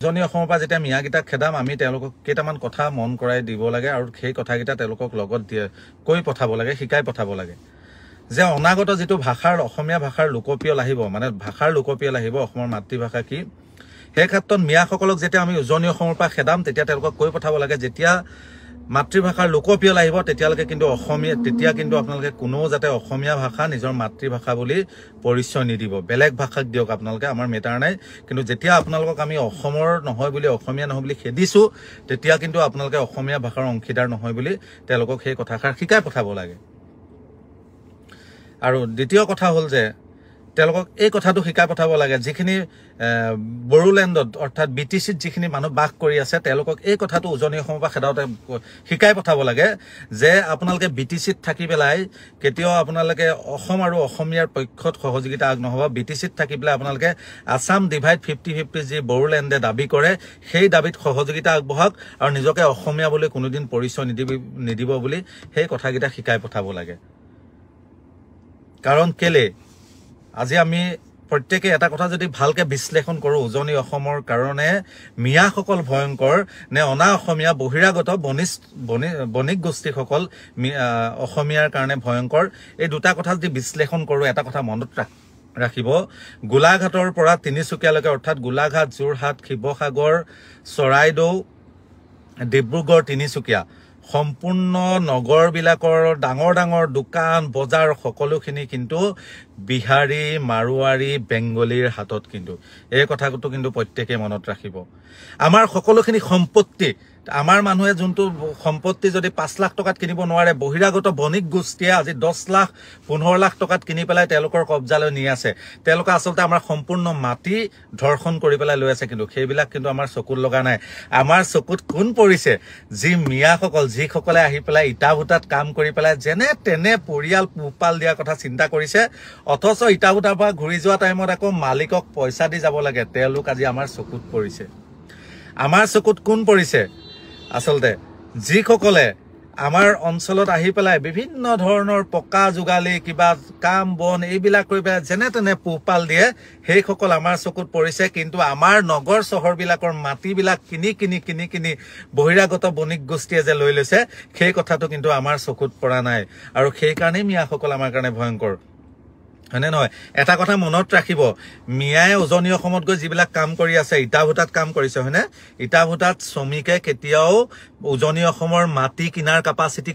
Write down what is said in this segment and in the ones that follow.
উজনি অসমৰ পৰা যেতিয়া মিয়াকেইটাক খেদাম আমি তেওঁলোকক কেইটামান কথা মন কৰাই দিব লাগে আৰু সেই কথাকেইটা তেওঁলোকক লগত কৈ পঠাব লাগে, শিকাই পঠাব লাগে যে অনাগত যেটো ভাষাৰ অসমীয়া ভাষাৰ লোকপিয়ল আহিব, মানে ভাষাৰ লোকপিয়ল আহিব, অসমৰ মাতৃভাষা কি, সেই ক্ষেত্ৰত মিয়াসকলক যেতিয়া আমি উজনি অসমৰ পৰা খেদাম তেতিয়া তেওঁলোকক কৈ পঠাব লাগে যেতিয়া মাতৃভাষাৰ লোকপিয়ল আহিব তেতিয়ালৈকে কিন্তু তেতিয়া কিন্তু আপোনালোকে কোনো যাতে অসমীয়া ভাষা নিজৰ মাতৃভাষা বুলি পৰিচয় নিদিব, বেলেগ ভাষাক দিয়ক আপোনালোকে, আমাৰ মেটাৰ নাই, কিন্তু যেতিয়া আপোনালোকক আমি অসমৰ নহয় বুলি, অসমীয়া নহয় বুলি খেদিছো তেতিয়া কিন্তু আপোনালোকে অসমীয়া ভাষাৰ অংশীদাৰ নহয় বুলি তেওঁলোকক সেই কথাষাৰ শিকাই পঠাব লাগে। আৰু দ্বিতীয় কথা হ'ল যে তেওঁলোকক এই কথাটো শিকাই পঠাব লাগে যিখিনি বড়োলেণ্ডত অৰ্থাৎ বিটিচিত যিখিনি মানুহ বাস কৰি আছে তেওঁলোকক এই কথাটো উজনি অসমৰ পৰা খেদাওঁতে শিকাই পঠাব লাগে যে আপোনালোকে বিটিচিত থাকি পেলাই কেতিয়াও আপোনালোকে অসম আৰু অসমীয়াৰ পক্ষত সহযোগিতা আগ নহব, বিটিচিত থাকি পেলাই আপোনালোকে আসাম ডিভাইড 50-50 যি বড়োলেণ্ডে দাবী কৰে সেই দাবীত সহযোগিতা আগবঢ়াওক আৰু নিজকে অসমীয়া বুলি কোনোদিন পৰিচয় নিদিব বুলি সেই কথাকেইটা শিকাই পঠাব লাগে। কাৰণ কেলে আজি আমি প্ৰত্যেকে এটা কথা যদি ভালকে বিশ্লেষণ কৰো, উজনি অসমৰ কাৰণে মিয়াসকল ভয়ংকৰ নে অনা অসমীয়া বহিৰাগত বণিক গোষ্ঠীসকল অসমীয়াৰ কাৰণে ভয়ংকৰ, এই দুটা কথা যদি বিশ্লেষণ কৰো এটা কথা মনত ৰাখিব, গোলাঘাটৰ পৰা তিনিচুকীয়ালৈকে অৰ্থাৎ গোলাঘাট, যোৰহাট, শিৱসাগৰ, চৰাইদেউ, ডিব্ৰুগড়, তিনিচুকীয়া সম্পূৰ্ণ নগৰবিলাকৰ ডাঙৰ ডাঙৰ দোকান বজাৰ সকলোখিনি কিন্তু বিহাৰী, মাৰোৱাৰী, বেংগলীৰ হাতত, কিন্তু এই কথাটো কিন্তু প্ৰত্যেকে মনত ৰাখিব। আমাৰ সকলোখিনি সম্পত্তি, আমাৰ মানুহে যোনটো সম্পত্তি যদি 5 লাখ টকাত কিনিব নোৱাৰে, বহিৰাগত বণিক গোষ্ঠীয়ে আজি 10 লাখ 15 লাখ টকাত কিনি পেলাই তেওঁলোকৰ কব্জালৈ নি আছে। তেওঁলোকে আচলতে আমাৰ সম্পূৰ্ণ মাটি ধৰ্ষণ কৰি পেলাই লৈ আছে, কিন্তু সেইবিলাক কিন্তু আমাৰ চকুত লগা নাই। আমাৰ চকুত কোন পৰিছে? যি মিয়াসকল, যিসকলে আহি পেলাই ইটাভুটাত কাম কৰি পেলাই যেনে তেনে পৰিয়াল পোহপাল দিয়াৰ কথা চিন্তা কৰিছে, অথচ ইটাভুটাৰ পৰা ঘূৰি যোৱা টাইমত আকৌ মালিকক পইচা দি যাব লাগে, তেওঁলোক আজি আমাৰ চকুত পৰিছে। আমাৰ চকুত কোন পৰিছে? আচলতে যিসকলে আমাৰ অঞ্চলত আহি পেলাই বিভিন্ন ধৰণৰ পকা যোগালি কিবা কাম বন এইবিলাক কৰি পেলাই যেনে তেনে পোহপাল দিয়ে, সেইসকল আমাৰ চকুত পৰিছে। কিন্তু আমাৰ নগৰ চহৰবিলাকৰ মাটিবিলাক কিনি বহিৰাগত বণিক গোষ্ঠীয়ে যে লৈ লৈছে সেই কথাটো কিন্তু আমাৰ চকুত পৰা নাই, আৰু সেইকাৰণেই মিয়াসকল আমাৰ কাৰণে ভয়ংকৰ, হয়নে নহয়? এটা কথা মনত ৰাখিব, মিয়াই উজনি অসমত গৈ যিবিলাক কাম কৰি আছে, ইটাভুটাত কাম কৰিছে, হয়নে? ইটাভুটাত শ্ৰমিকে কেতিয়াও উজনি অসমৰ মাটি কিনাৰ কেপাচিটি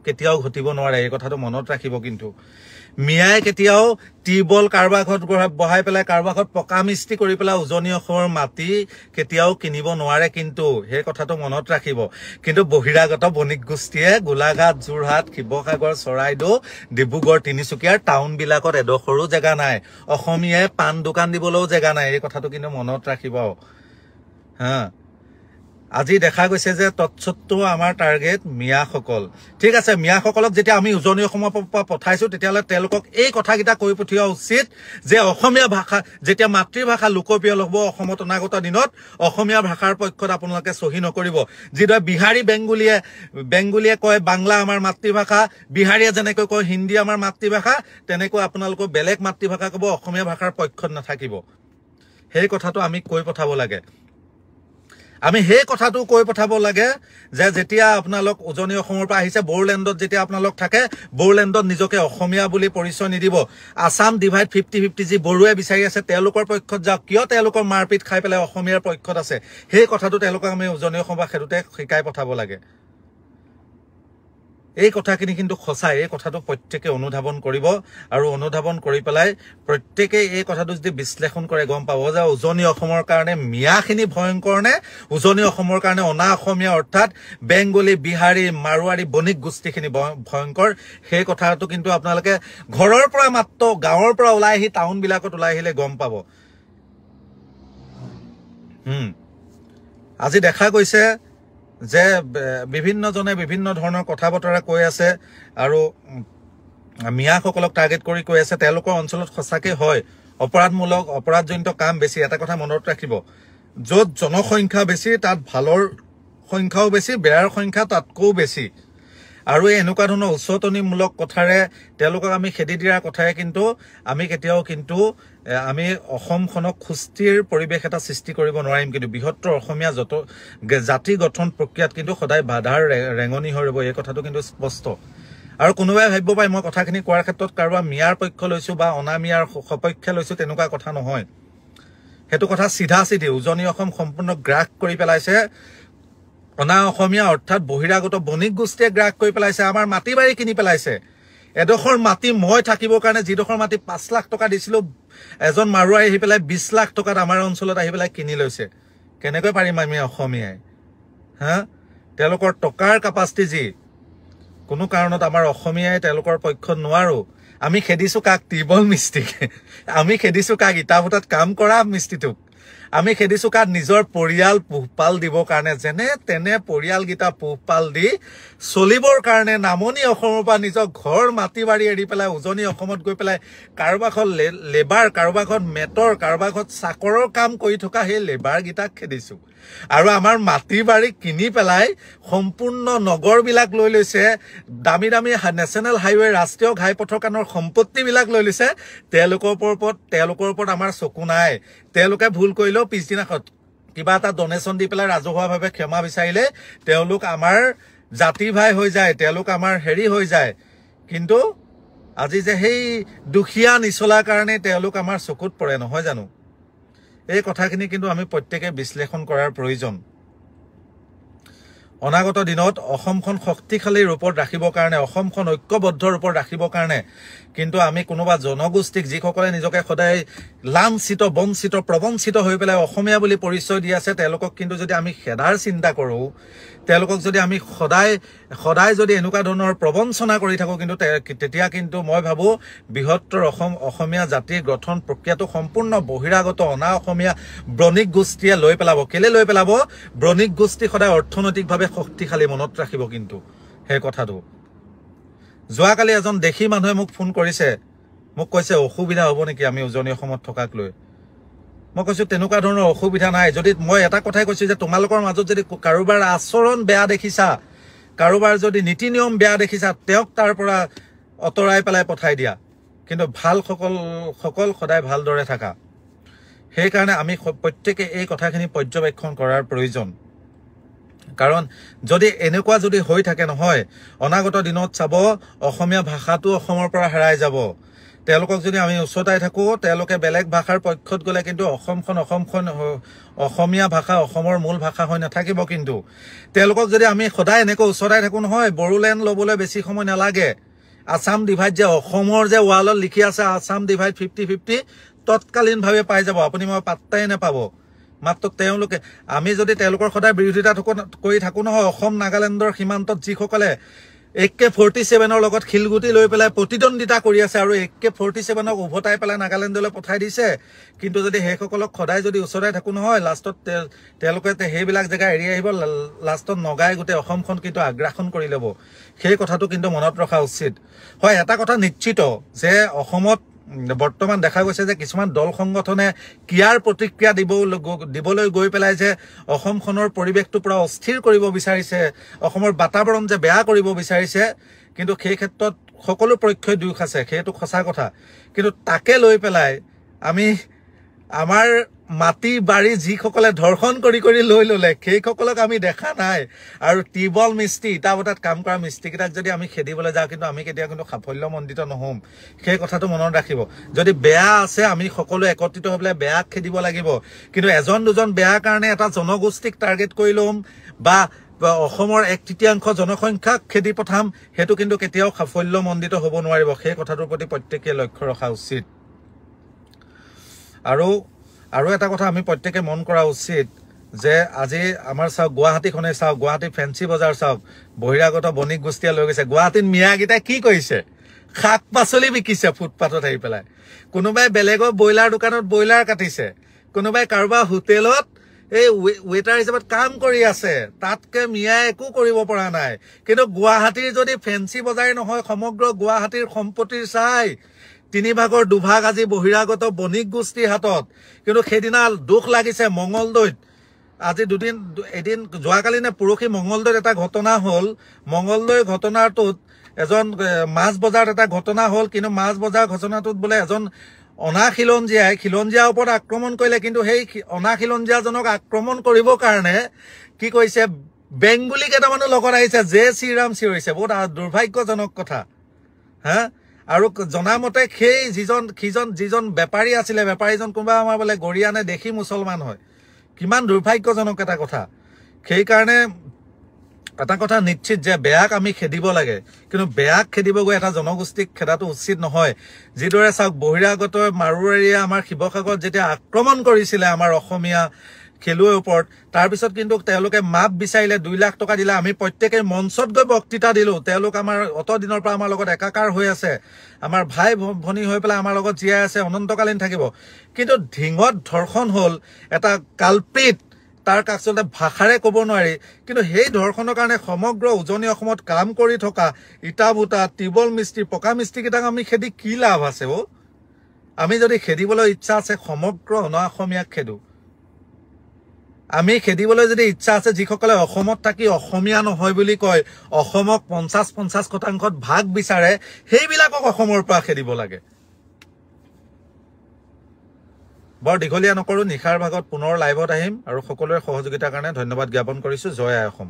কেতিয়াও ঘটিব নোৱাৰে, এই কথাটো মনত ৰাখিব। কিন্তু মিয়াই কেতিয়াও টিউবৱেল কাৰোবাৰ ঘৰত বহাই পেলাই কাৰোবাৰ ঘৰত পকা মিস্ত্ৰী কৰি পেলাই উজনি অসমৰ মাটি কেতিয়াও কিনিব নোৱাৰে, কিন্তু সেই কথাটো মনত ৰাখিব। কিন্তু বহিৰাগত বণিক গোষ্ঠীয়ে গোলাঘাট, যোৰহাট, শিৱসাগৰ, চৰাইদেউ, ডিব্ৰুগড়, তিনিচুকীয়াৰ টাউনবিলাকত এডোখৰো জেগা নাই, অসমীয়াই পাণ দোকান দিবলৈও জেগা নাই, এই কথাটো কিন্তু মনত ৰাখিব। হা, আজি দেখা গৈছে যে তৎসত্ত্বেও আমাৰ টাৰ্গেট মিয়াসকল। ঠিক আছে, মিয়াসকলক যেতিয়া আমি উজনি অসমৰ পৰা পঠাইছো তেতিয়াহ'লে তেওঁলোকক এই কথাকেইটা কৈ পঠিওৱা উচিত যে অসমীয়া ভাষা যেতিয়া মাতৃভাষা লোকপিয়ল হ'ব অসমত অনাগত দিনত, অসমীয়া ভাষাৰ পক্ষত আপোনালোকে চহী নকৰিব। যিদৰে বিহাৰী বেংগলীয়ে কয় বাংলা আমাৰ মাতৃভাষা, বিহাৰীয়ে যেনেকৈ কয় হিন্দী আমাৰ মাতৃভাষা, তেনেকৈ আপোনালোকৰ বেলেগ মাতৃভাষা ক'ব, অসমীয়া ভাষাৰ পক্ষত নাথাকিব। সেই কথাটো আমি কৈ পঠাব লাগে। আমি সেই কথাটো কৈ পঠাব লাগে যে যেতিয়া আপোনালোক উজনি অসমৰ পৰা আহিছে, বড়োলেণ্ডত যেতিয়া আপোনালোক থাকে, বড়োলেণ্ডত নিজকে অসমীয়া বুলি পৰিচয় নিদিব। আসাম ডিভাইড 50-50 যি বড়োৱে বিচাৰি আছে তেওঁলোকৰ পক্ষত যাওক, কিয় তেওঁলোকৰ মাৰপিট খাই পেলাই অসমীয়াৰ পক্ষত আছে, সেই কথাটো তেওঁলোকক আমি উজনি অসমৰ পৰা খেদোতে শিকাই পঠাব লাগে। এই কথাখিনি কিন্তু সঁচাই, এই কথাটো প্ৰত্যেকে অনুধাৱন কৰিব, আৰু অনুধাৱন কৰি পেলাই প্ৰত্যেকে এই কথাটো যদি বিশ্লেষণ কৰে গম পাব যে উজনি অসমৰ কাৰণে মিয়াখিনি ভয়ংকৰ নে উজনি অসমৰ কাৰণে অনা অসমীয়া অৰ্থাৎ বেংগলী, বিহাৰী, মাৰোৱাৰী বণিক গোষ্ঠীখিনি ভয়ংকৰ। সেই কথাটো কিন্তু আপোনালোকে ঘৰৰ পৰা মাত্ৰ গাঁৱৰ পৰা ওলাই আহি টাউনবিলাকত ওলাই আহিলে গম পাব। আজি দেখা গৈছে যে বিভিন্নজনে বিভিন্ন ধৰণৰ কথা বতৰা কৈ আছে আৰু মিয়াসকলক টাৰ্গেট কৰি কৈ আছে। তেওঁলোকৰ অঞ্চলত সঁচাকে হয় অপৰাধমূলক অপৰাধজনিত কাম বেছি। এটা কথা মনত ৰাখিব, য'ত জনসংখ্যা বেছি তাত ভালৰ সংখ্যাও বেছি, বেয়াৰ সংখ্যা তাতকৈও বেছি। আৰু এনেকুৱা ধৰণৰ উচতনিমূলক কথাৰে তেওঁলোকক আমি খেদি দিয়াৰ কথাৰে কিন্তু আমি কেতিয়াও কিন্তু আমি অসমখনক সুস্থিৰ পৰিৱেশ এটা সৃষ্টি কৰিব নোৱাৰিম কিন্তু বৃহত্তৰ অসমীয়া জাতি গঠন প্ৰক্ৰিয়াত কিন্তু সদায় বাধাৰ ৰেঙনি হৈ ৰব এই কথাটো কিন্তু স্পষ্ট আৰু কোনোবাই ভাবিব পাৰে মই কথাখিনি কোৱাৰ ক্ষেত্ৰত কাৰোবাৰ মিয়াৰ পক্ষ লৈছো বা অনামিয়াৰ সপক্ষে লৈছো তেনেকুৱা কথা নহয় হেতু কথা সিধা সিধি উজনি অসম সম্পূৰ্ণ গ্ৰাস কৰি পেলাইছে অনা অসমীয়া অৰ্থাৎ বহিৰাগত বণিক গোষ্ঠীয়ে গ্ৰাস কৰি পেলাইছে আমাৰ মাটি বাৰী কিনি পেলাইছে এডোখৰ মাটি মই থাকিবৰ কাৰণে যিডোখৰ মাটি 5 লাখ টকা দিছিলো এজন মাৰুৱাই আহি পেলাই 20 লাখ টকাত আমাৰ অঞ্চলত আহি পেলাই কিনি লৈছে কেনেকৈ পাৰিম আমি অসমীয়াই হা তেওঁলোকৰ টকাৰ কাপাসিটি যি কোনো কাৰণত আমাৰ অসমীয়াই তেওঁলোকৰ পক্ষত নোৱাৰো আমি খেদিছো কাক টিবল মিস্ত্ৰীক আমি খেদিছো কাক ইটাভুটাত কাম কৰা মিস্ত্ৰীটোক আমি খেদিছো কাক নিজৰ পৰিয়াল পোহপাল দিবৰ কাৰণে যেনে তেনে পৰিয়াল গিটা পোহপাল দি চলিবৰ কাৰণে নামনি অসমৰ পৰা নিজৰ ঘৰ মাটি বাৰী এৰি পেলাই উজনি অসমত গৈ পেলাই কাৰোবাখন লেবাৰ কাৰোবাখন মেটৰ কাৰোবাখন চাকৰৰ কাম কৰি থকা সেই লেবাৰ গিটাক খেদিছো আৰু আমাৰ মাটি বাৰী কিনি পেলাই সম্পূৰ্ণ নগৰ বিলাক লৈ লৈছে দামী দামী নেশনেল হাইৱে ৰাষ্ট্ৰীয় ঘাইপথৰ কানৰ সম্পত্তি বিলাক লৈ লৈছে তেওঁলোকৰ ওপৰত আমাৰ চকু নাই তেওঁলোকে ভুল কৰিলেও পিছদিনাখন কিবা এটা ডোনেশ্যন দি পেলাই ৰাজহুৱাভাৱে ক্ষমা বিচাৰিলে তেওঁলোক আমাৰ জাতি ভাই হৈ যায় তেওঁলোক আমাৰ হেৰি হৈ যায় কিন্তু আজি যে সেই দুখিয়া নিচলাৰ কাৰণে তেওঁলোক আমাৰ চকুত পৰে নহয় জানো এই কথাখিনি কিন্তু আমি প্ৰত্যেককে বিশ্লেষণ কৰাৰ প্ৰয়োজন অনাগত দিনত অসমখন শক্তিশালী ৰূপত ৰাখিবৰ কাৰণে অসমখন ঐক্যবদ্ধ ৰূপত ৰাখিবৰ কাৰণে কিন্তু আমি কোনোবা জনগোষ্ঠীক যিসকলে নিজকে সদায় লাঞ্ছিত বঞ্চিত প্ৰবঞ্চিত হৈ পেলাই অসমীয়া বুলি পৰিচয় দি আছে তেওঁলোকক কিন্তু যদি আমি খেদাৰ চিন্তা কৰো তেওঁলোকক যদি আমি সদায় যদি এনেকুৱা ধৰণৰ প্ৰবঞ্চনা কৰি থাকো কিন্তু তেতিয়া কিন্তু মই ভাবো বৃহত্তৰ অসমীয়া জাতিৰ গঠন প্ৰক্ৰিয়াটো সম্পূৰ্ণ বহিৰাগত অনা অসমীয়া ব্ৰনিক গোষ্ঠীয়ে লৈ পেলাব কেলে লৈ পেলাব ব্ৰনিক গোষ্ঠী সদায় অৰ্থনৈতিকভাৱে শক্তিশালী মনত ৰাখিব কিন্তু সেই কথাটো যোৱাকালি এজন দেখি মানুহে মোক ফোন কৰিছে মোক কৈছে অসুবিধা হ'ব নেকি আমি উজনি অসমত থকাক লৈ মই কৈছো তেনেকুৱা ধৰণৰ অসুবিধা নাই যদি মই এটা কথাই কৈছো যে তোমালোকৰ মাজত যদি কাৰোবাৰ আচৰণ বেয়া দেখিছা কাৰোবাৰ যদি নীতি নিয়ম বেয়া দেখিছা তেওঁক তাৰ পৰা অতৰাই পেলাই পঠাই দিয়া কিন্তু ভাল সকল সদায় ভালদৰে থাকা সেই কাৰণে আমি প্ৰত্যেককে এই কথাখিনি পৰ্যবেক্ষণ কৰাৰ প্ৰয়োজন কাৰণ যদি এনেকুৱা যদি হৈ থাকে নহয় অনাগত দিনত চাব অসমীয়া ভাষাটো অসমৰ পৰা হেৰাই যাব তেওঁলোকক যদি আমি উচ্চতাই থাকো তেওঁলোকে বেলেগ ভাষাৰ পক্ষত গলে কিন্তু অসমখন অসমীয়া ভাষা অসমৰ মূল ভাষা হৈ নাথাকিব কিন্তু তেওঁলোকক যদি আমি সদায় এনেকৈ উচ্চতাই থাকো নহয় বড়োলেণ্ড লবলৈ বেছি সময় নালাগে আসাম ডিভাইড যে অসমৰ যে ৱালত লিখি আছে আসাম ডিভাইড 50-50 তৎকালীনভাৱে পাই যাব আপুনি মই পাত্তাই নাপাব মাত্ৰ তেওঁলোকে আমি যদি তেওঁলোকৰ সদায় বিৰোধিতা কৰি থাকো নহয় অসম নাগালেণ্ডৰ সীমান্তত যিসকলে AK-47ৰ লগত খিলগুটি লৈ পেলাই প্ৰতিদ্বন্দিতা কৰি আছে আৰু AK-47ক উভতাই পেলাই নাগালেণ্ডলৈ পঠাই দিছে কিন্তু যদি হেসকলক সদায় যদি উচৰাই থাকো নহয় লাষ্টত তেওঁলোকে হেবিলাক জায়গা এৰি আহিব লাষ্টত নগাই গোটেই অসমখন কিন্তু আগ্ৰাসন কৰি ল'ব সেই কথাটো কিন্তু মনত ৰখা উচিত হয় এটা কথা নিশ্চিত যে অসমত বৰ্তমান দেখা গৈছে যে কিছুমান দল সংগঠনে কিয়াৰ প্ৰতিক্ৰিয়া দিবলৈ গৈ পেলাই যে অসমখনৰ পৰিৱেশটো পুৰা অস্থিৰ কৰিব বিচাৰিছে অসমৰ বাতাবৰণ যে বেয়া কৰিব বিচাৰিছে কিন্তু সেই ক্ষেত্ৰত সকলো পক্ষই দুখ আছে সেইটো সঁচা কথা কিন্তু তাকে লৈ পেলাই আমি আমাৰ মাটি বাৰী যিসকলে ধৰ্ষণ কৰি লৈ ললে সেইসকলক আমি দেখা নাই আৰু টিবল মিস্ত্ৰী ইটাভুটাত কাম কৰা মিস্ত্ৰীকেইটাক যদি আমি খেদিবলৈ যাওঁ কিন্তু আমি কেতিয়া কিন্তু সাফল্যমণ্ডিত নহম সেই কথাটো মনত ৰাখিব যদি বেয়া আছে আমি সকলো একত্ৰিত হৈ পেলাই বেয়াক খেদিব লাগিব কিন্তু এজন দুজন বেয়া কাৰণে এটা জনগোষ্ঠীক টাৰ্গেট কৰি লম বা অসমৰ 1/3 জনসংখ্যাক খেদি পঠাম হেতু কিন্তু কেতিয়াও সাফল্যমণ্ডিত হ'ব নোৱাৰিব সেই কথাটোৰ প্ৰতি প্ৰত্যেককে লক্ষ্য ৰখা উচিত আৰু এটা কথা আমি প্ৰত্যেককে মন কৰা উচিত যে আজি আমাৰ চাওক গুৱাহাটীখনে চাওক গুৱাহাটী ফেন্সি বজাৰ চাওক বহিৰাগত বণিক গোষ্ঠীয়ে লৈ গৈছে গুৱাহাটীত মিয়াগিটা কি কৰিছে শাক পাচলি বিকিছে ফুটপাথত আহি পেলাই কোনোবাই বেলেগৰ ব্ৰইলাৰ দোকানত ব্ৰইলাৰ কাটিছে কোনোবাই কাৰোবাৰ হোটেলত এই ওয়েটাৰ হিচাপত কাম কৰি আছে তাতকে মিয়া একো কৰিব পৰা নাই কিন্তু গুৱাহাটীৰ যদি ফেন্সি বজাৰ নহয় সমগ্ৰ গুৱাহাটীৰ সম্পত্তিৰ চাই 3 ভাগৰ 2 ভাগ আজি বহিৰাগত বণিক গোষ্ঠীৰ হাতত কিন্তু সেইদিনা দুখ লাগিছে মঙ্গলদৈত আজি এদিন যোৱাকালি নে পৰহি মংগলদৈত এটা ঘটনা হ'ল। মংগলদৈ ঘটনাটোত এজন মাছ বজাৰত এটা ঘটনা হ'ল, কিন্তু মাছ বজাৰ ঘটনাটোত বোলে এজন অনা খিলঞ্জীয়াৰ ওপৰত আক্ৰমণ কৰিলে, কিন্তু সেই অনা খিলঞ্জীয়াজনক আক্ৰমণ কৰিবৰ কাৰণে কি কৰিছে, বেংগুলী কেইটামানো লগত আহিছে, জয় শ্ৰীৰাম চিঞৰিছে। বহুত দুৰ্ভাগ্যজনক কথা হা। আৰু জনামতে সেই যিজন বেপাৰী আছিলে, বেপাৰীজন কোনোবা আমাৰ বোলে গৰীয়া নে দেশী মুছলমান হয়। কিমান দুৰ্ভাগ্যজনক এটা কথা। সেইকাৰণে এটা কথা নিশ্চিত যে বেয়াক আমি খেদিব লাগে, কিন্তু বেয়াক খেদিব গৈ এটা জনগোষ্ঠীক খেদাটো উচিত নহয়। যিদৰে চাওক, বহিৰাগত মাৰোৱাৰীয়ে আমাৰ শিৱসাগৰত যেতিয়া আক্ৰমণ কৰিছিলে আমাৰ অসমীয়া খেলুৱৈৰ ওপৰত, তাৰপিছত কিন্তু তেওঁলোকে মাপ বিচাৰিলে, 2 লাখ টকা দিলে। আমি প্ৰত্যেকে মঞ্চত গৈ বক্তৃতা দিলো। তেওঁলোক আমাৰ অত দিনৰ পৰা আমাৰ লগত একাকাৰ হৈ আছে, আমাৰ ভাই ভনী হৈ পেলাই আমাৰ লগত জীয়াই আছে, অনন্তকালীন থাকিব। কিন্তু ঢিঙত ধৰ্ষণ হ'ল, এটা কালপিত, তাৰ আচলতে ভাষাৰে ক'ব নোৱাৰি। কিন্তু সেই ধৰ্ষণৰ কাৰণে সমগ্ৰ উজনি অসমত কাম কৰি থকা ইটা ভূটা, টিবল মিস্ত্ৰী, পকা মিস্ত্ৰীকেইটাক আমি খেদি কি লাভ আছে? আমি যদি খেদিবলৈ ইচ্ছা আছে, সমগ্ৰ অনা অসমীয়াক খেদো। আমি খেদিবলৈ যদি ইচ্ছা আছে, যিসকলে অসমত থাকি অসমীয়া নহয় বুলি কয়, অসমক 50-50% ভাগ বিচাৰে, সেইবিলাকক অসমৰ পৰা খেদিব লাগে। বৰ দীঘলীয়া নকৰো, নিশাৰ ভাগত পুনৰ লাইভত আহিম আৰু সকলোৰে সহযোগিতাৰ কাৰণে ধন্যবাদ জ্ঞাপন কৰিছো। জয় আই অসম।